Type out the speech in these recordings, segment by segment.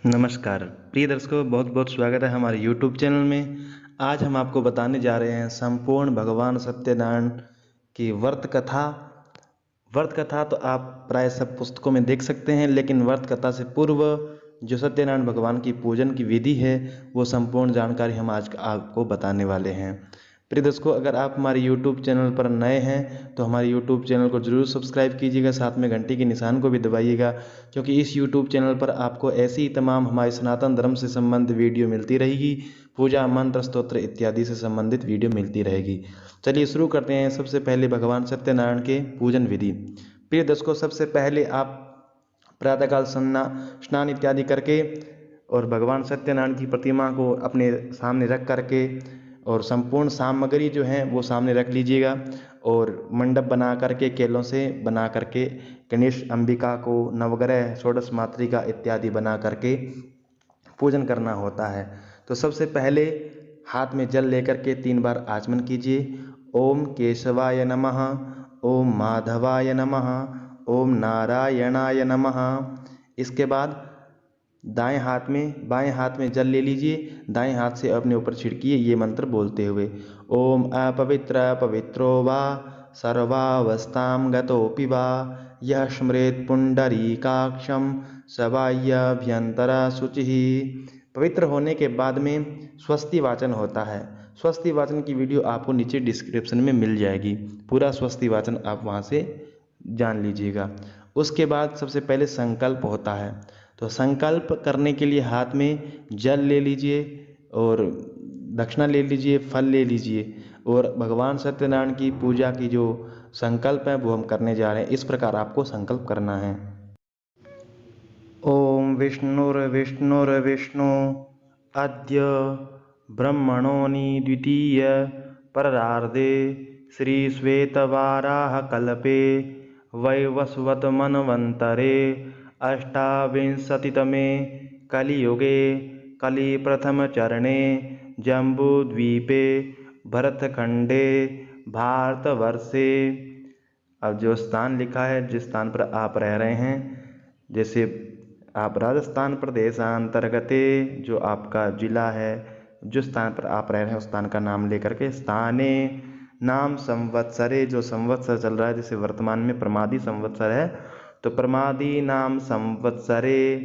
नमस्कार प्रिय दर्शकों, बहुत बहुत स्वागत है हमारे YouTube चैनल में। आज हम आपको बताने जा रहे हैं संपूर्ण भगवान सत्यनारायण की व्रत कथा। व्रत कथा तो आप प्राय सब पुस्तकों में देख सकते हैं, लेकिन व्रत कथा से पूर्व जो सत्यनारायण भगवान की पूजन की विधि है वो संपूर्ण जानकारी हम आज आपको बताने वाले हैं। प्रिय दर्शकों, अगर आप हमारे YouTube चैनल पर नए हैं तो हमारे YouTube चैनल को ज़रूर सब्सक्राइब कीजिएगा, साथ में घंटी के निशान को भी दबाइएगा, क्योंकि इस YouTube चैनल पर आपको ऐसी ही तमाम हमारे सनातन धर्म से संबंधित वीडियो मिलती रहेगी। पूजा, मंत्र, स्तोत्र इत्यादि से संबंधित वीडियो मिलती रहेगी। चलिए शुरू करते हैं। सबसे पहले भगवान सत्यनारायण के पूजन विधि। प्रिय दर्शकों, सबसे पहले आप प्रातःकाल स्नान इत्यादि करके और भगवान सत्यनारायण की प्रतिमा को अपने सामने रख करके और संपूर्ण सामग्री जो है वो सामने रख लीजिएगा और मंडप बना करके, केलों से बना करके गणेश, अंबिका को, नवग्रह, षोडश मातृका इत्यादि बना करके पूजन करना होता है। तो सबसे पहले हाथ में जल लेकर के 3 बार आचमन कीजिए। ओम केशवाय नमः, ओम माधवाय नमः, ओम नारायणाय नमः। इसके बाद बाएं हाथ में जल ले लीजिए, दाएं हाथ से अपने ऊपर छिड़किए ये मंत्र बोलते हुए। ओम अपवित्र पवित्रो वा सर्वावस्थां गतोऽपि वा यः स्मरेत् पुंडरीकाक्षं सबाह्यभ्यंतरा शुचिः। पवित्र होने के बाद में स्वस्ति वाचन होता है। स्वस्ति वाचन की वीडियो आपको नीचे डिस्क्रिप्शन में मिल जाएगी। पूरा स्वस्ति वाचन आप वहाँ से जान लीजिएगा। उसके बाद सबसे पहले संकल्प होता है। तो संकल्प करने के लिए हाथ में जल ले लीजिए और दक्षिणा ले लीजिए, फल ले लीजिए और भगवान सत्यनारायण की पूजा की जो संकल्प है वो हम करने जा रहे हैं। इस प्रकार आपको संकल्प करना है। ओम विष्णुर्विष्णु अद्य ब्रह्मणोनि द्वितीय परार्धे श्री श्वेतवाराह कल्पे वैवस्वत मनवंतरे अष्टाविंशतितमे कलियुगे कलि प्रथम चरणे जम्बूद्वीपे भरतखंडे भारतवर्षे। अब जो स्थान लिखा है, जिस स्थान पर आप रह रहे हैं, जैसे आप राजस्थान प्रदेशांतर्गते जो आपका जिला है, जो स्थान पर आप रह रहे हैं उस स्थान का नाम लेकर के स्थाने नाम संवत्सरे, जो संवत्सर चल रहा है, जैसे वर्तमान में प्रमादी संवत्सर है तो प्रमादी नाम संवत्सरे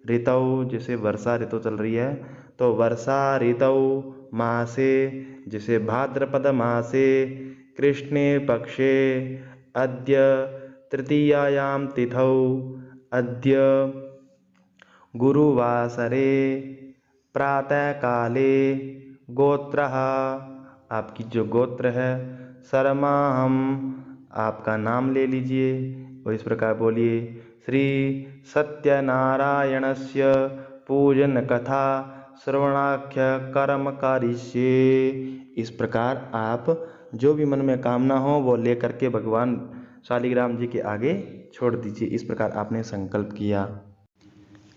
ऋतौ, जैसे वर्षा ऋतु चल रही है तो वर्षा ऋतौ मासे, जैसे भाद्रपद मासे कृष्णे पक्षे अद्य तृतीयायां तिथौ अद्य गुरुवासरे प्रातः काले गोत्रः, आपकी जो गोत्र है, शर्माहम, आपका नाम ले लीजिए और इस प्रकार बोलिए। श्री सत्यनारायणस्य पूजन कथा श्रवणाख्य कर्म करिष्ये। इस प्रकार आप जो भी मन में कामना हो वो लेकर के भगवान शालिग्राम जी के आगे छोड़ दीजिए। इस प्रकार आपने संकल्प किया।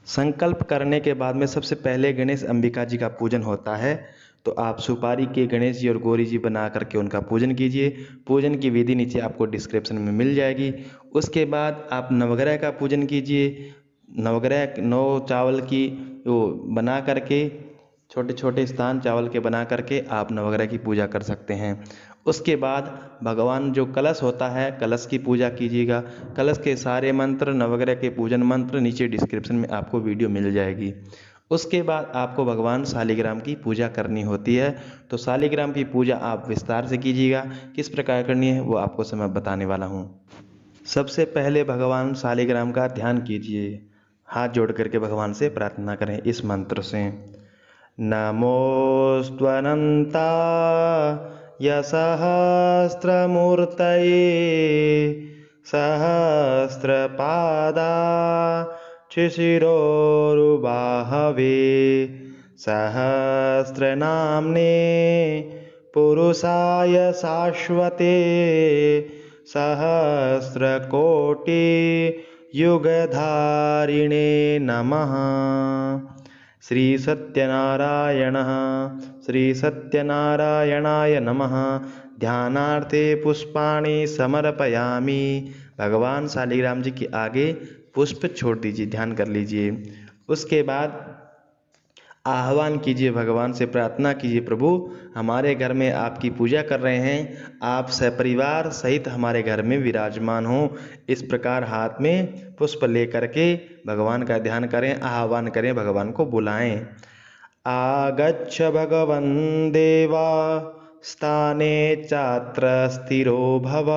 संकल्प करने के बाद में सबसे पहले गणेश, अंबिका जी का पूजन होता है। तो आप सुपारी के गणेश जी और गौरी जी बना करके उनका पूजन कीजिए। पूजन की विधि नीचे आपको डिस्क्रिप्शन में मिल जाएगी। उसके बाद आप नवग्रह का पूजन कीजिए। नवग्रह 9 चावल की वो बना करके, छोटे छोटे स्थान चावल के बना करके आप नवग्रह की पूजा कर सकते हैं। उसके बाद भगवान जो कलश होता है, कलश की पूजा कीजिएगा। कलश के सारे मंत्र, नवग्रह के पूजन मंत्र नीचे डिस्क्रिप्शन में आपको वीडियो मिल जाएगी। उसके बाद आपको भगवान शालिग्राम की पूजा करनी होती है। तो शालिग्राम की पूजा आप विस्तार से कीजिएगा। किस प्रकार करनी है वो आपको समय बताने वाला हूँ। सबसे पहले भगवान शालिग्राम का ध्यान कीजिए। हाथ जोड़ करके भगवान से प्रार्थना करें इस मंत्र से। नमोऽस्त्वनन्ताय सहस्रमूर्तये सहस्रपादाक्षिशिरोरुबाहवे सहस्रनाम्ने पुरुषाय शाश्वते सहस्रकोटियुगधारिणे नमः। श्री सत्यनारायणाय नमः। ध्यानार्थे पुष्पाणि समर्पयामि। भगवान शालिग्राम जी के आगे पुष्प छोड़ दीजिए, ध्यान कर लीजिए। उसके बाद आह्वान कीजिए, भगवान से प्रार्थना कीजिए, प्रभु हमारे घर में आपकी पूजा कर रहे हैं, आप सपरिवार सहित हमारे घर में विराजमान हो। इस प्रकार हाथ में पुष्प लेकर के भगवान का ध्यान करें, आह्वान करें, भगवान को बुलाएं। आगच्छ भगवन् देवा स्थाने चात्र स्थिरो भव,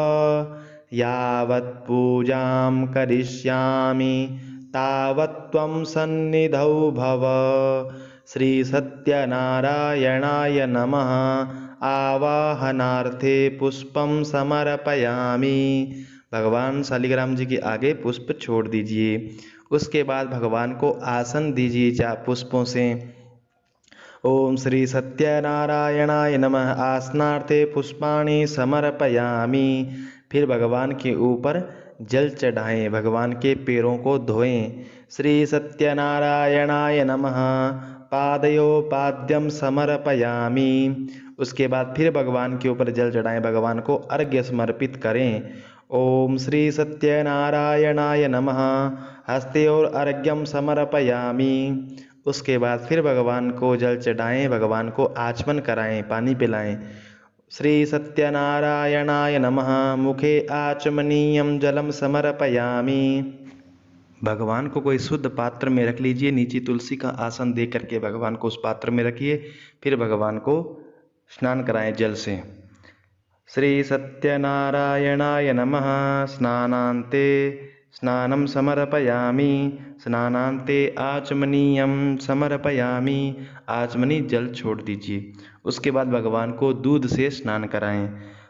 यावत् पूजां करिष्यामि तावत् त्वं सन्निधौ भव। श्री सत्यनारायणाय नमः। आवाहनार्थे पुष्पं समर्पयामि। भगवान शालिग्राम जी के आगे पुष्प छोड़ दीजिए। उसके बाद भगवान को आसन दीजिए चार पुष्पों से। ओम श्री सत्यनारायणाय नमः। आसनार्थे पुष्पाणि समर्पयामि। फिर भगवान के ऊपर जल चढ़ाएं, भगवान के पैरों को धोएं। श्री सत्यनारायणाय नमः। पादयोपाद्यम समर्पयामि। उसके बाद फिर भगवान के ऊपर जल चढ़ाएं, भगवान को अर्घ्य समर्पित करें। ओम श्री सत्यनारायणाय नमः। हस्तयोर अर्घ्यम समर्पयामि। उसके बाद फिर भगवान को जल चढ़ाएं, भगवान को आचमन कराएं, पानी पिलाएं। श्री सत्यनारायणाय नमः। मुखे आचमनीयं जलम समर्पयामि। भगवान को कोई शुद्ध पात्र में रख लीजिए, नीचे तुलसी का आसन दे करके भगवान को उस पात्र में रखिए। फिर भगवान को स्नान कराएं जल से। श्री सत्यनारायणाय नमः। स्नानान्ते स्नानं समर्पयामि। स्नानान्ते आचमनीयं समर्पयामि। आचमनी जल छोड़ दीजिए। उसके बाद भगवान को दूध से स्नान कराएं।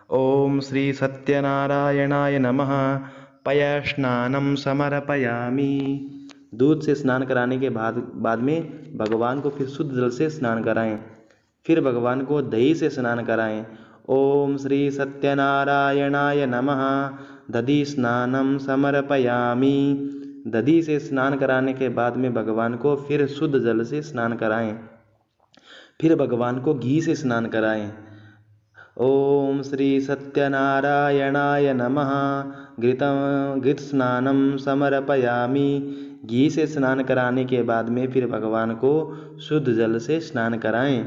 ओम श्री सत्यनारायणाय नमः। पयस्नानं समर्पयामि। दूध से स्नान कराने के बाद में भगवान को फिर शुद्ध जल से स्नान कराएं। फिर भगवान को दही से स्नान कराएं। ओम श्री सत्यनारायणाय नमः। दधि स्नानं समर्पयामि। दधि से स्नान कराने के बाद में भगवान को फिर शुद्ध जल से स्नान कराएं। फिर भगवान को घी से स्नान कराएं। ओम श्री सत्यनारायणाय नमः। घृत स्नानं समर्पयामि। घी से स्नान कराने के बाद में फिर भगवान को शुद्ध जल से स्नान कराएं।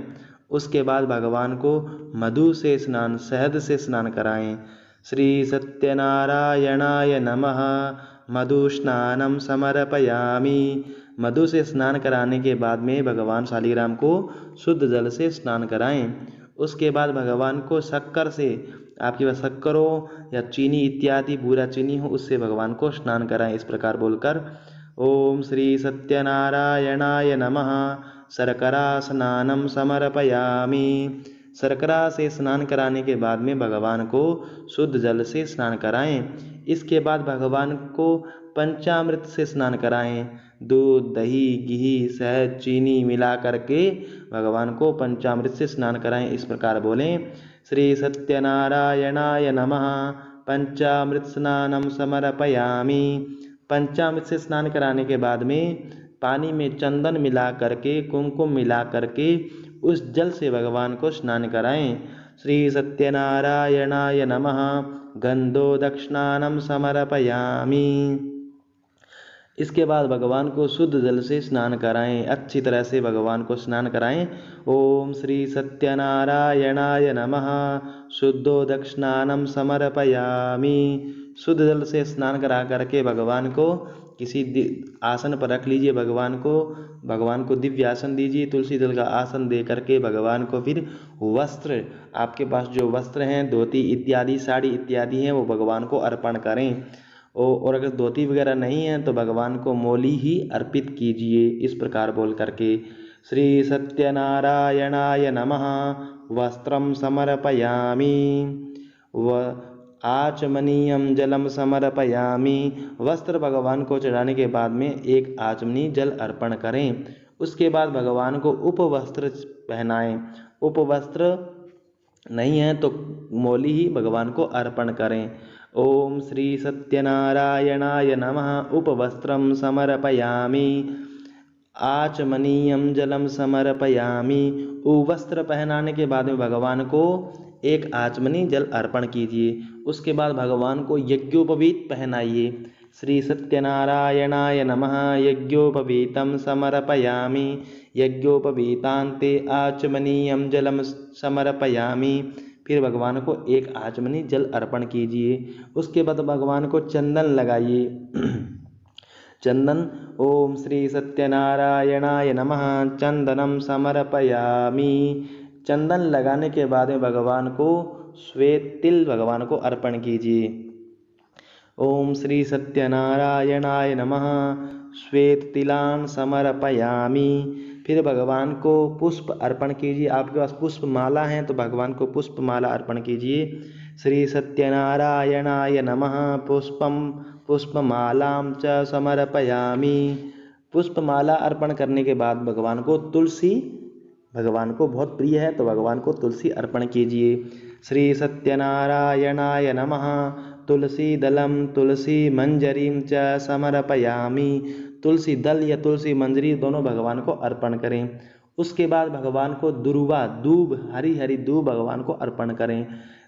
उसके बाद भगवान को मधु से स्नान, शहद से स्नान कराएं। श्री सत्यनारायणाय नमः। मधु स्नानं समर्पयामि। मधु से स्नान कराने के बाद में भगवान शालिग्राम को शुद्ध जल से स्नान कराएं। उसके बाद भगवान को शक्कर से, आपके पास शक्कर हो या चीनी इत्यादि बूरा चीनी हो, उससे भगवान को स्नान कराएं। इस प्रकार बोलकर ओम श्री सत्यनारायणाय नमः। शर्करा स्नानं समर्पयामि। शर्करा से स्नान कराने के बाद में भगवान को शुद्ध जल से स्नान कराएं। इसके बाद भगवान को पंचामृत से स्नान कराएं। दूध, दही, घी, शहद, चीनी मिला करके भगवान को पंचामृत से स्नान कराएं। इस प्रकार बोलें श्री सत्यनारायणाय नमः। पंचामृत स्नानं समर्पयामि। पंचामृत से स्नान कराने के बाद में पानी में चंदन मिला करके, कुमकुम मिला करके उस जल से भगवान को स्नान कराएं। श्री सत्यनारायणाय नमः। गंधोदक स्नानं समर्पयामि। इसके बाद भगवान को शुद्ध जल से स्नान कराएं, अच्छी तरह से भगवान को स्नान कराएं। ओम श्री सत्यनारायणाय नमः। शुद्धोदक स्नानं समर्पयामि। शुद्ध जल से स्नान करा करके भगवान को किसी आसन पर रख लीजिए। भगवान को दिव्य आसन दीजिए। तुलसी दल का आसन दे करके भगवान को फिर वस्त्र, आपके पास जो वस्त्र हैं, धोती इत्यादि, साड़ी इत्यादि हैं, वो भगवान को अर्पण करें। और अगर धोती वगैरह नहीं है तो भगवान को मोली ही अर्पित कीजिए। इस प्रकार बोल करके श्री सत्यनारायणाय नमः। वस्त्रं समर्पयामि। आचमनीयं जलम समर्पयामि। वस्त्र भगवान को चढ़ाने के बाद में एक आचमनी जल अर्पण करें। उसके बाद भगवान को उपवस्त्र पहनाएं। उपवस्त्र नहीं है तो मोली ही भगवान को अर्पण करें। ओम श्री सत्यनारायणाय नमः। उपवस्त्रं समर्पयामि। आचमनीयं जलम समर्पयामि। वस्त्र पहनाने के बाद में भगवान को एक आचमनी जल अर्पण कीजिए। उसके बाद भगवान को यज्ञोपवीत पहनाइए। श्री सत्यनारायणाय नमः। यज्ञोपवीतं समर्पयामि। यज्ञोपवीतान्ते आचमनीयं जलम समर्पयामि। फिर भगवान को एक आचमनी जल अर्पण कीजिए। उसके बाद भगवान को चंदन लगाइए। चंदन, ओम श्री सत्यनारायणाय नमः। चंदनम समर्पयामि। चंदन लगाने के बाद में भगवान को श्वेत तिल भगवान को अर्पण कीजिए। ओम श्री सत्यनारायणाय नमः। श्वेत तिलान समर्पयामि। फिर भगवान को पुष्प अर्पण कीजिए। आपके पास पुष्प माला है तो भगवान को पुष्प माला अर्पण कीजिए। श्री सत्यनारायणाय नमः। पुष्पमालां च समर्पयामि। पुष्पमाला अर्पण करने के बाद भगवान को तुलसी, भगवान को बहुत प्रिय है तो भगवान को तुलसी अर्पण कीजिए। श्री सत्यनारायणाय नमः। तुलसी दलम तुलसी मंजरीं च समर्पयामि। तुलसी दल या तुलसी मंजरी दोनों भगवान को अर्पण करें। उसके बाद भगवान को दुर्वा दूब, हरी हरी दूब भगवान को अर्पण करें।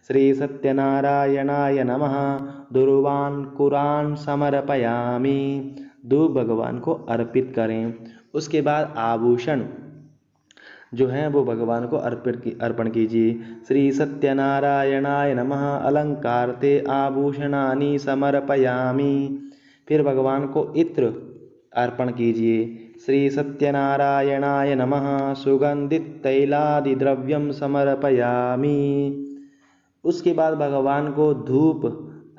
श्री सत्यनारायणाय नमः। दुर्वान कुरान समर्पयामि। दूब भगवान को अर्पित करें। उसके बाद आभूषण जो हैं वो भगवान को अर्पण कीजिए। श्री सत्यनारायणाय नमः। अलंकारते आभूषणानि समर्पयामि। फिर भगवान को इत्र अर्पण कीजिए। श्री सत्यनारायणाय नमः। सुगंधित तैलादि द्रव्यम समर्पयामि। उसके बाद भगवान को धूप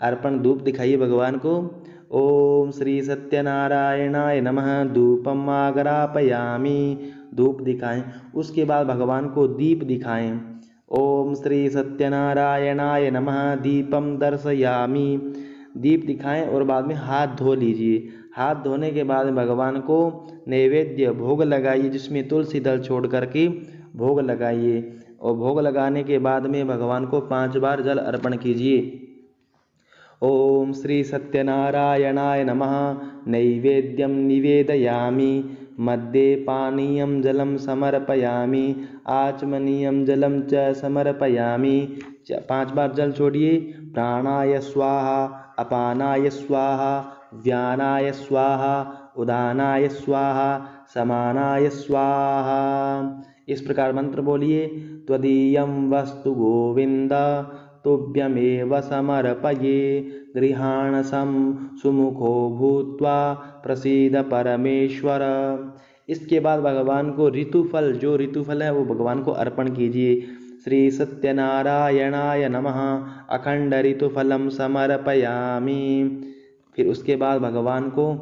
अर्पण, धूप दिखाइए भगवान को। ओम श्री सत्यनारायणाय नमः। धूपम आग्रापयामि। धूप दिखाएं। उसके बाद भगवान को दीप दिखाएं। ओम श्री सत्यनारायणाय नमः। दीपम दर्शयामि। दीप दिखाएं और बाद में हाथ धो लीजिए। हाथ धोने के बाद भगवान को नैवेद्य भोग लगाइए, जिसमें तुलसी दल छोड़ करके भोग लगाइए। और भोग लगाने के बाद में भगवान को 5 बार जल अर्पण कीजिए। ओम श्री सत्यनारायणाय नमः। नैवेद्यम निवेदयामि। मध्ये पानीयं जलम समर्पयामि। आचमनीयं जलम च समर्पयामि। 5 बार जल छोड़िए। प्राणाय स्वाहा, अपानाय स्वाहा, व्यानाय स्वाहा, उदानाय स्वाहा, समानाय स्वाहा। इस प्रकार मंत्र बोलिए। त्वदीयं वस्तु गोविंद तुभ्यमेव समर्पये। गृहाण सुमुखो भूत्वा प्रसीद परमेश्वर। इसके बाद भगवान को ऋतुफल, जो ऋतुफल है वो भगवान को अर्पण कीजिए। श्री सत्यनारायणाय नमः। अखंड ऋतुफलम समर्पयामि। फिर उसके बाद भगवान को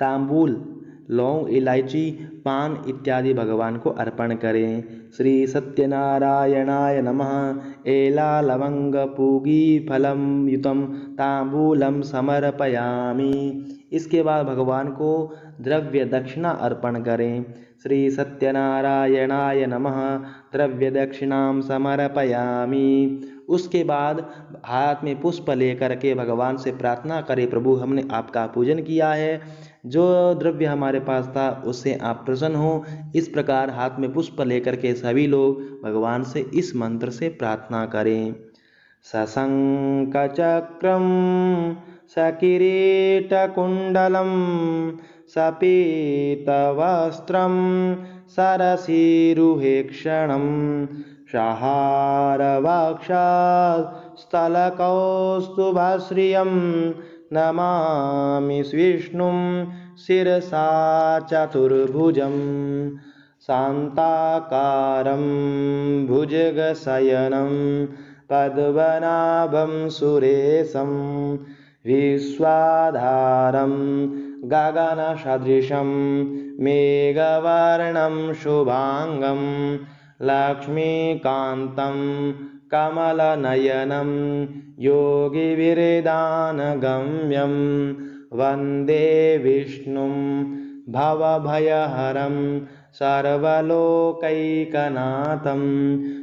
तांबूल, लौंग, इलायची, पान इत्यादि भगवान को अर्पण करें। श्री सत्यनारायणाय नमः। एला लवंग पूगी फलम युतम तांबूलम समर्पयामि। इसके बाद भगवान को द्रव्य दक्षिणा अर्पण करें। श्री सत्यनारायणाय नमः। द्रव्य दक्षिणाम समर्पयामि। उसके बाद हाथ में पुष्प लेकर के भगवान से प्रार्थना करें, प्रभु हमने आपका पूजन किया है, जो द्रव्य हमारे पास था उससे आप प्रसन्न हो। इस प्रकार हाथ में पुष्प लेकर के सभी लोग भगवान से इस मंत्र से प्रार्थना करें। सशंख चक्रम सकिरीटकुंडलम सपीत वस्त्रम सरसीरुहेक्षणम सहारवक्षस्थलकौस्तुभश्रियं नमामि विष्णुं शिरसा चतुर्भुजं शान्ताकारं भुजगशयनं पद्मनाभं सुरेशं विश्वाधारं गगनसदृशं मेघवर्णं शुभांगं लक्ष्मीकान्तं कमलनयनं योगिविरदानगम्यं वन्दे विष्णुं भवभयहरं सर्वलोकैकनाथं।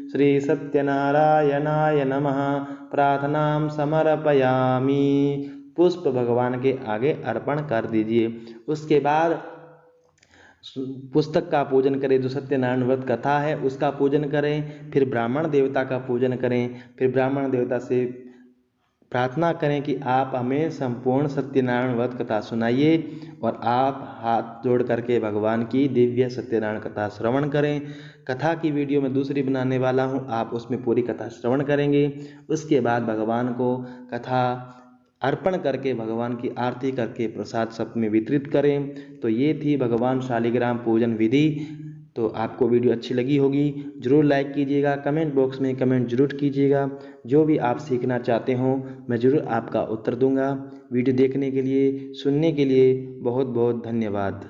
श्री सत्यनारायणाय नमः। प्रार्थनां समर्पयामि। पुष्प भगवान के आगे अर्पण कर दीजिए। उसके बाद पुस्तक का पूजन करें, जो सत्यनारायण व्रत कथा है उसका पूजन करें। फिर ब्राह्मण देवता का पूजन करें। फिर ब्राह्मण देवता से प्रार्थना करें कि आप हमें संपूर्ण सत्यनारायण व्रत कथा सुनाइए और आप हाथ जोड़ करके भगवान की दिव्य सत्यनारायण कथा श्रवण करें। कथा की वीडियो मैं दूसरी बनाने वाला हूं, आप उसमें पूरी कथा श्रवण करेंगे। उसके बाद भगवान को कथा अर्पण करके भगवान की आरती करके प्रसाद सब में वितरित करें। तो ये थी भगवान शालिग्राम पूजन विधि। तो आपको वीडियो अच्छी लगी होगी, ज़रूर लाइक कीजिएगा, कमेंट बॉक्स में कमेंट जरूर कीजिएगा। जो भी आप सीखना चाहते हो मैं ज़रूर आपका उत्तर दूंगा। वीडियो देखने के लिए, सुनने के लिए बहुत बहुत धन्यवाद।